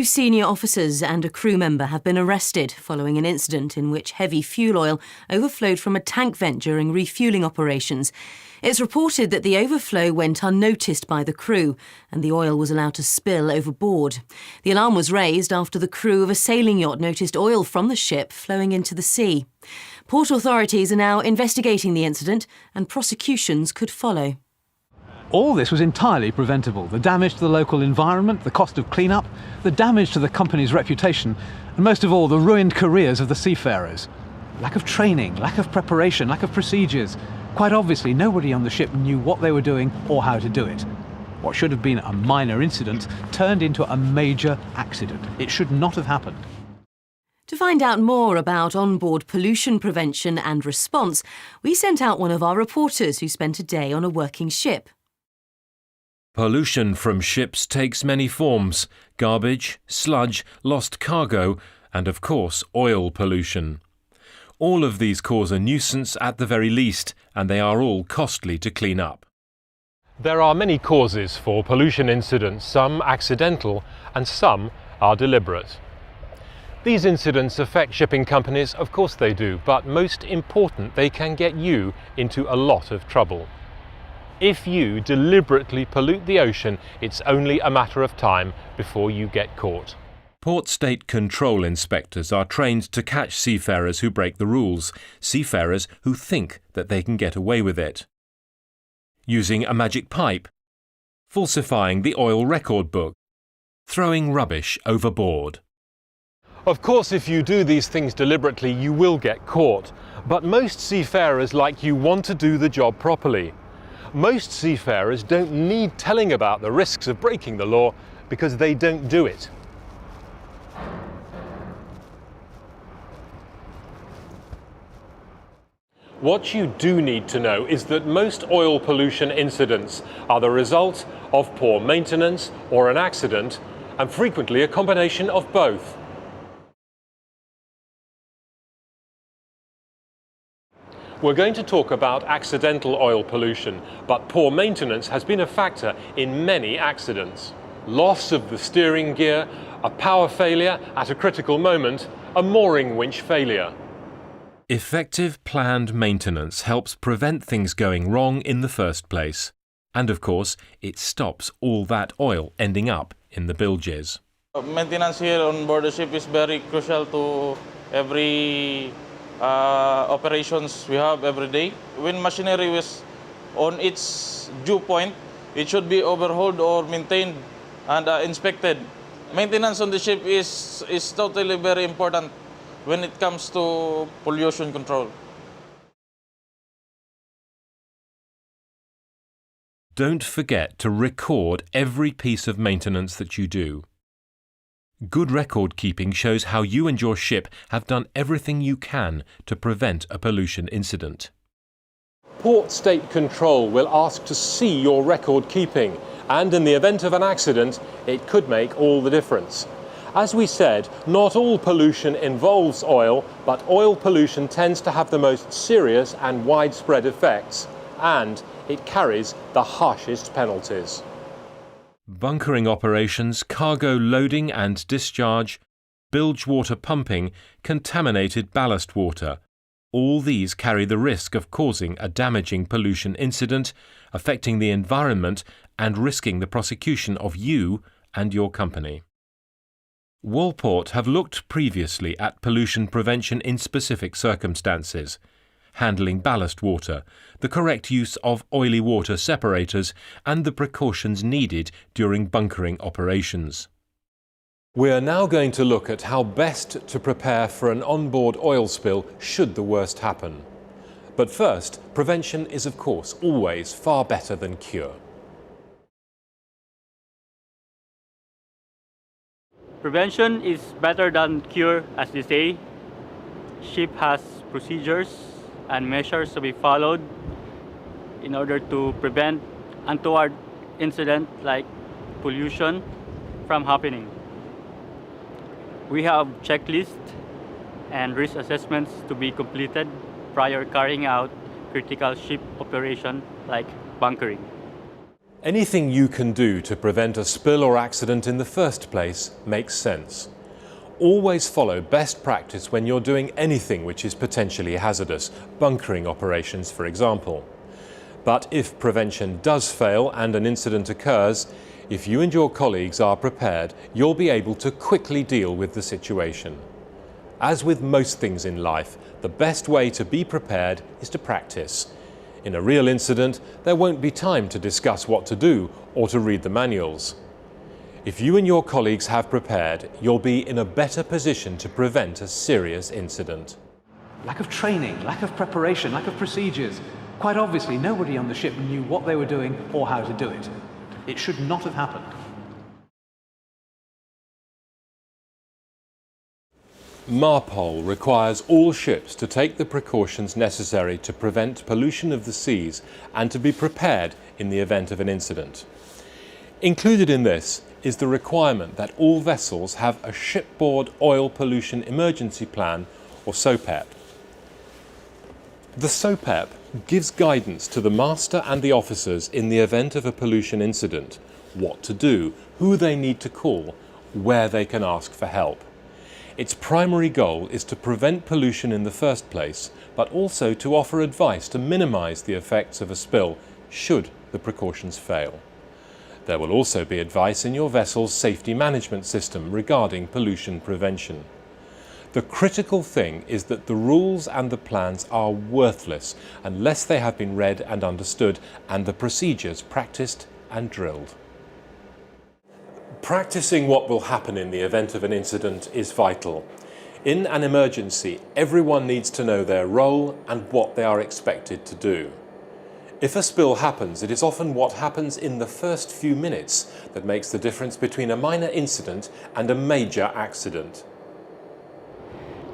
senior officers and a crew member have been arrested following an incident in which heavy fuel oil overflowed from a tank vent during refuelling operations. It's reported that the overflow went unnoticed by the crew and the oil was allowed to spill overboard. The alarm was raised after the crew of a sailing yacht noticed oil from the ship flowing into the sea. Port authorities are now investigating the incident and prosecutions could follow. All this was entirely preventable. The damage to the local environment, the cost of clean-up, the damage to the company's reputation, and most of all, the ruined careers of the seafarers. Lack of training, lack of preparation, lack of procedures. Quite obviously, nobody on the ship knew what they were doing or how to do it. What should have been a minor incident turned into a major accident. It should not have happened. To find out more about onboard pollution prevention and response, we sent out one of our reporters who spent a day on a working ship. Pollution from ships takes many forms: garbage, sludge, lost cargo, and of course oil pollution. All of these cause a nuisance at the very least, and they are all costly to clean up. There are many causes for pollution incidents, some accidental and some are deliberate. These incidents affect shipping companies, of course they do, but most important, they can get you into a lot of trouble. If you deliberately pollute the ocean, it's only a matter of time before you get caught. Port State Control inspectors are trained to catch seafarers who break the rules, seafarers who think that they can get away with it. Using a magic pipe, falsifying the oil record book, throwing rubbish overboard. Of course, if you do these things deliberately, you will get caught. But most seafarers like you want to do the job properly. Most seafarers don't need telling about the risks of breaking the law because they don't do it. What you do need to know is that most oil pollution incidents are the result of poor maintenance or an accident, and frequently a combination of both. We're going to talk about accidental oil pollution, but poor maintenance has been a factor in many accidents. Loss of the steering gear, a power failure at a critical moment, a mooring winch failure. Effective planned maintenance helps prevent things going wrong in the first place. And of course, it stops all that oil ending up in the bilges. Maintenance here on board the ship is very crucial to every operations we have every day. When machinery is on its due point, it should be overhauled or maintained and inspected. Maintenance on the ship is totally very important when it comes to pollution control. Don't forget to record every piece of maintenance that you do. Good record keeping shows how you and your ship have done everything you can to prevent a pollution incident. Port State Control will ask to see your record keeping, and in the event of an accident, it could make all the difference. As we said, not all pollution involves oil, but oil pollution tends to have the most serious and widespread effects, and it carries the harshest penalties. Bunkering operations, cargo loading and discharge, bilge water pumping, contaminated ballast water. All these carry the risk of causing a damaging pollution incident, affecting the environment and risking the prosecution of you and your company. Walport have looked previously at pollution prevention in specific circumstances. Handling ballast water, the correct use of oily water separators, and the precautions needed during bunkering operations. We are now going to look at how best to prepare for an onboard oil spill should the worst happen. But first, prevention is of course always far better than cure. Prevention is better than cure, as they say. Ship has procedures and measures to be followed in order to prevent untoward incidents like pollution from happening. We have checklists and risk assessments to be completed prior carrying out critical ship operation like bunkering. Anything you can do to prevent a spill or accident in the first place makes sense. Always follow best practice when you're doing anything which is potentially hazardous, bunkering operations for example. But if prevention does fail and an incident occurs, if you and your colleagues are prepared, you'll be able to quickly deal with the situation. As with most things in life, the best way to be prepared is to practice. In a real incident, there won't be time to discuss what to do or to read the manuals. If you and your colleagues have prepared, you'll be in a better position to prevent a serious incident. Lack of training, lack of preparation, lack of procedures. Quite obviously, nobody on the ship knew what they were doing or how to do it. It should not have happened. MARPOL requires all ships to take the precautions necessary to prevent pollution of the seas and to be prepared in the event of an incident. Included in this is the requirement that all vessels have a shipboard oil pollution emergency plan, or SOPEP. The SOPEP gives guidance to the master and the officers in the event of a pollution incident, what to do, who they need to call, where they can ask for help. Its primary goal is to prevent pollution in the first place, but also to offer advice to minimize the effects of a spill should the precautions fail. There will also be advice in your vessel's safety management system regarding pollution prevention. The critical thing is that the rules and the plans are worthless unless they have been read and understood and the procedures practiced and drilled. Practicing what will happen in the event of an incident is vital. In an emergency, everyone needs to know their role and what they are expected to do. If a spill happens, it is often what happens in the first few minutes that makes the difference between a minor incident and a major accident.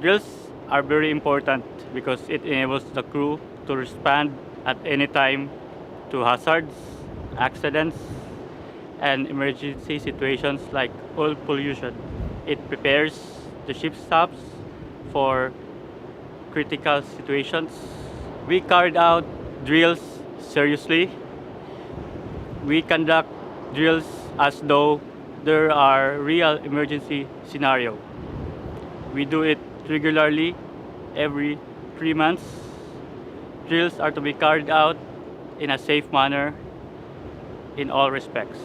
Drills are very important because it enables the crew to respond at any time to hazards, accidents, and emergency situations like oil pollution. It prepares the ship staffs for critical situations. We carried out drills seriously. We conduct drills as though there are real emergency scenario. We do it regularly every 3 months. Drills are to be carried out in a safe manner in all respects.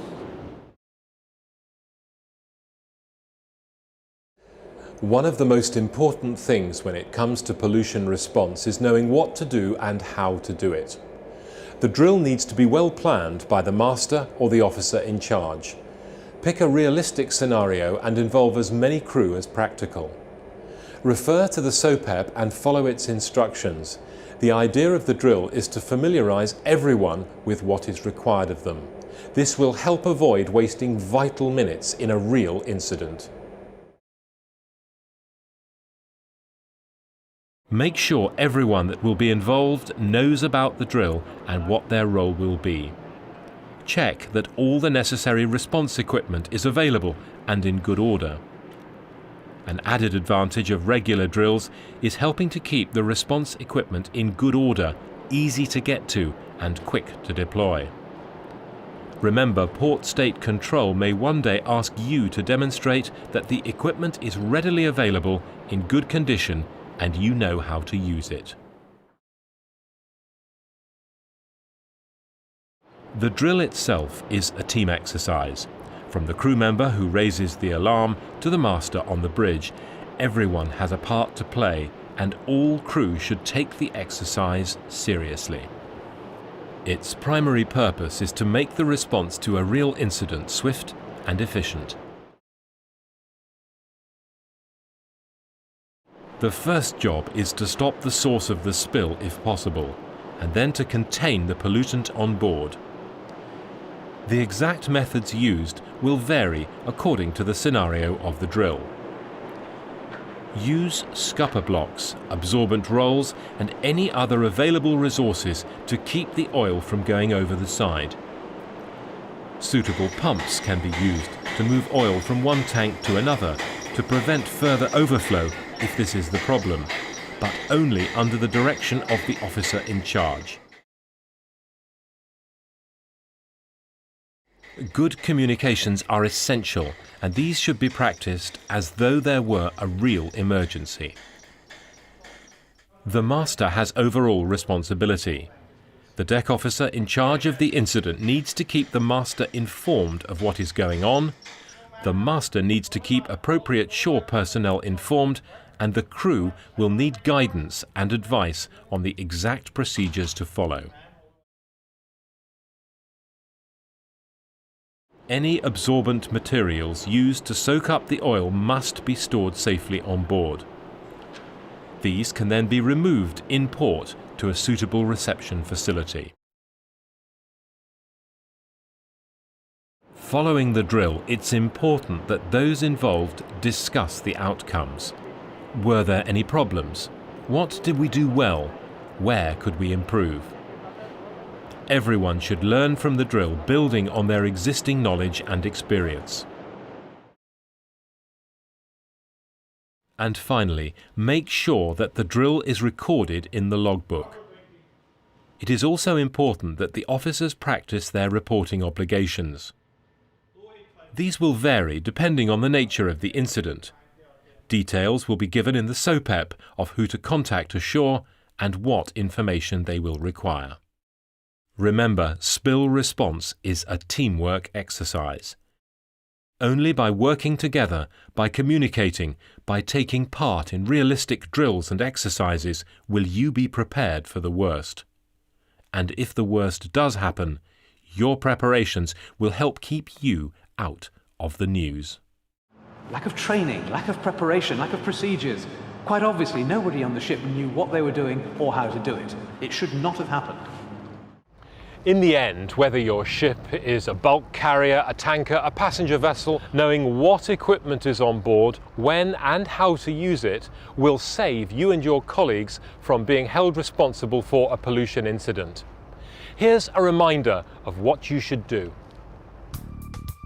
One of the most important things when it comes to pollution response is knowing what to do and how to do it. The drill needs to be well planned by the master or the officer in charge. Pick a realistic scenario and involve as many crew as practical. Refer to the SOPEP and follow its instructions. The idea of the drill is to familiarize everyone with what is required of them. This will help avoid wasting vital minutes in a real incident. Make sure everyone that will be involved knows about the drill and what their role will be. Check that all the necessary response equipment is available and in good order. An added advantage of regular drills is helping to keep the response equipment in good order, easy to get to and quick to deploy. Remember, Port State Control may one day ask you to demonstrate that the equipment is readily available, in good condition, and you know how to use it. The drill itself is a team exercise. From the crew member who raises the alarm to the master on the bridge, everyone has a part to play, and all crew should take the exercise seriously. Its primary purpose is to make the response to a real incident swift and efficient. The first job is to stop the source of the spill if possible, and then to contain the pollutant on board. The exact methods used will vary according to the scenario of the drill. Use scupper blocks, absorbent rolls, and any other available resources to keep the oil from going over the side. Suitable pumps can be used to move oil from one tank to another to prevent further overflow if this is the problem, but only under the direction of the officer in charge. Good communications are essential, and these should be practiced as though there were a real emergency. The master has overall responsibility. The deck officer in charge of the incident needs to keep the master informed of what is going on. The master needs to keep appropriate shore personnel informed, and the crew will need guidance and advice on the exact procedures to follow. Any absorbent materials used to soak up the oil must be stored safely on board. These can then be removed in port to a suitable reception facility. Following the drill, it's important that those involved discuss the outcomes. Were there any problems? What did we do well? Where could we improve? Everyone should learn from the drill, building on their existing knowledge and experience. And finally, make sure that the drill is recorded in the logbook. It is also important that the officers practice their reporting obligations. These will vary depending on the nature of the incident. Details will be given in the SOPEP of who to contact ashore and what information they will require. Remember, spill response is a teamwork exercise. Only by working together, by communicating, by taking part in realistic drills and exercises will you be prepared for the worst. And if the worst does happen, your preparations will help keep you out of the news. Lack of training, lack of preparation, lack of procedures. Quite obviously, nobody on the ship knew what they were doing or how to do it. It should not have happened. In the end, whether your ship is a bulk carrier, a tanker, a passenger vessel, knowing what equipment is on board, when and how to use it will save you and your colleagues from being held responsible for a pollution incident. Here's a reminder of what you should do.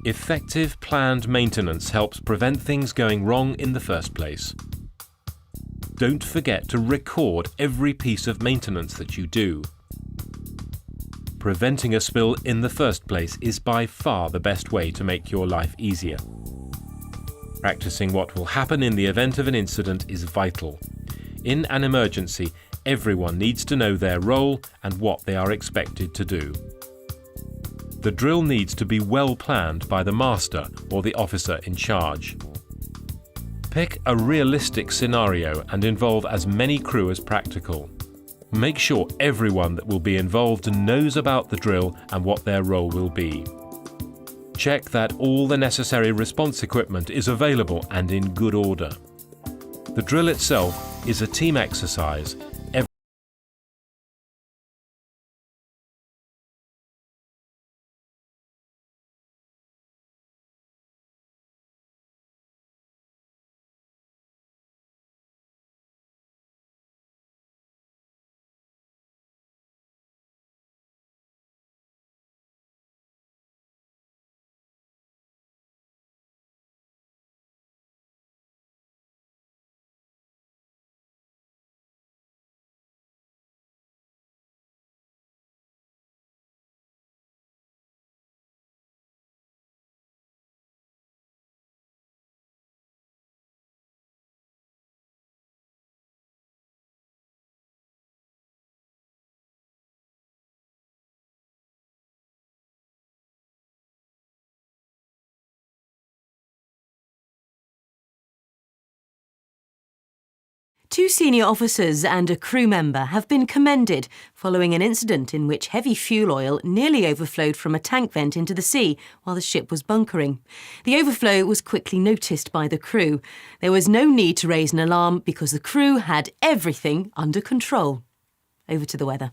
Effective planned maintenance helps prevent things going wrong in the first place. Don't forget to record every piece of maintenance that you do. Preventing a spill in the first place is by far the best way to make your life easier. Practicing what will happen in the event of an incident is vital. In an emergency, everyone needs to know their role and what they are expected to do. The drill needs to be well planned by the master or the officer in charge. Pick a realistic scenario and involve as many crew as practical. Make sure everyone that will be involved knows about the drill and what their role will be. Check that all the necessary response equipment is available and in good order. The drill itself is a team exercise. Two senior officers and a crew member have been commended following an incident in which heavy fuel oil nearly overflowed from a tank vent into the sea while the ship was bunkering. The overflow was quickly noticed by the crew. There was no need to raise an alarm because the crew had everything under control. Over to the weather.